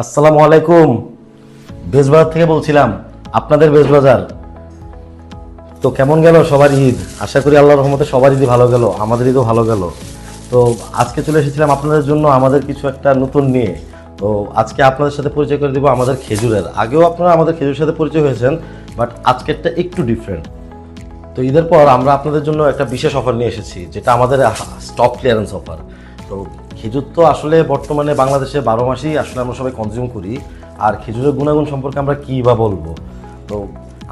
আসসালামু আলাইকুম। বেজবাজার থেকে বলছিলাম, আপনাদের বেজবাজার। তো কেমন গেল সবার ঈদ? আশা করি আল্লাহর রহমতে সবার ঈদই ভালো গেল, আমাদের ঈদও ভালো গেল। তো আজকে চলে এসেছিলাম আপনাদের জন্য আমাদের কিছু একটা নতুন নিয়ে। তো আজকে আপনাদের সাথে পরিচয় করে দিব আমাদের খেজুরের। আগেও আপনারা আমাদের খেজুরের সাথে পরিচয় হয়েছেন, বাট আজকেরটা একটু ডিফারেন্ট। তো ঈদের পর আমরা আপনাদের জন্য একটা বিশেষ অফার নিয়ে এসেছি, যেটা আমাদের স্টক ক্লিয়ারেন্স অফার। তো খেজুর তো আসলে বর্তমানে বাংলাদেশে 12 মাসেই আসলে আমরা সবাই কনজিউম করি। আর খেজুরের গুণাগুণ সম্পর্কে আমরা কী বা বলবো। তো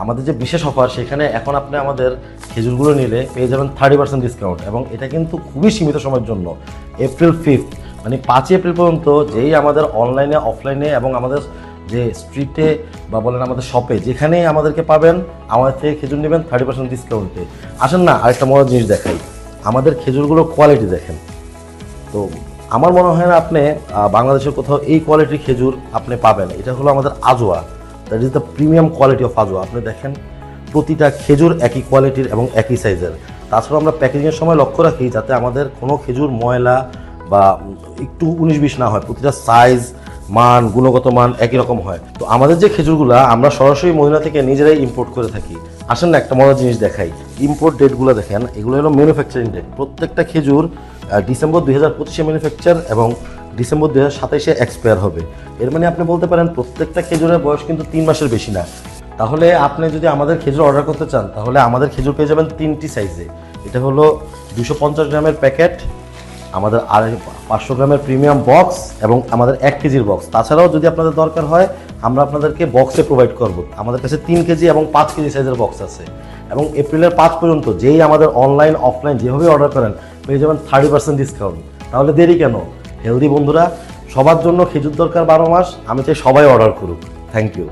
আমাদের যে বিশেষ অফার, সেখানে এখন আপনি আমাদের খেজুরগুলো নিলে পেয়ে যাবেন 30% ডিসকাউন্ট, এবং এটা কিন্তু খুবই সীমিত সময়ের জন্য। এপ্রিল 5 মানে 5 এপ্রিল পর্যন্ত যেই আমাদের অনলাইনে অফলাইনে এবং আমাদের যে স্ট্রিটে বা বলেন আমাদের শপে যেখানেই আমাদেরকে পাবেন, আমাদের থেকে খেজুর নেবেন 30% ডিসকাউন্টে। আসেন না আরেকটা মজার জিনিস দেখাই, আমাদের খেজুরগুলোর কোয়ালিটি দেখেন। তো আমার মনে হয় না আপনি বাংলাদেশের কোথাও এই কোয়ালিটির খেজুর আপনি পাবেন। এটা হলো আমাদের আজোয়া, that is the premium quality of আজোয়া। আপনি দেখেন প্রতিটা খেজুর একই কোয়ালিটির এবং একই সাইজের। তাছাড়াও আমরা প্যাকেজিংয়ের সময় লক্ষ্য রাখি যাতে আমাদের কোনো খেজুর ময়লা বা একটু 19-20 না হয়, প্রতিটা সাইজ মান গুণগত মান একই রকম হয়। তো আমাদের যে খেজুরগুলো আমরা সরাসরি মদিনা থেকে নিজেরাই ইম্পোর্ট করে থাকি। আসেন না একটা মজার জিনিস দেখাই, ইম্পোর্ট ডেটগুলো দেখেন, এগুলো হলো ম্যানুফ্যাকচারিং ডেট। প্রত্যেকটা খেজুর ডিসেম্বর 2025-এ ম্যানুফ্যাকচার এবং ডিসেম্বর 2027-এ এক্সপায়ার হবে। এর মানে আপনি বলতে পারেন প্রত্যেকটা খেজুরের বয়স কিন্তু 3 মাসের বেশি না। তাহলে আপনি যদি আমাদের খেজুর অর্ডার করতে চান, তাহলে আমাদের খেজুর পেয়ে যাবেন 3টি সাইজে। এটা হলো 250 গ্রামের প্যাকেট, আমাদের 500 গ্রামের প্রিমিয়াম বক্স এবং আমাদের 1 কেজির বক্স। তাছাড়াও যদি আপনাদের দরকার হয়, আমরা আপনাদেরকে বক্সে প্রোভাইড করব। আমাদের কাছে 3 কেজি এবং 5 কেজি সাইজের বক্স আছে। এবং এপ্রিলের 5 পর্যন্ত যেই আমাদের অনলাইন অফলাইন যেভাবে অর্ডার করেন পেয়ে যাবেন 30% ডিসকাউন্ট। তাহলে দেরি কেন? হেলদি বন্ধুরা, সবার জন্য খেজুর দরকার 12 মাস। আমি চাই সবাই অর্ডার করুক। Thank you.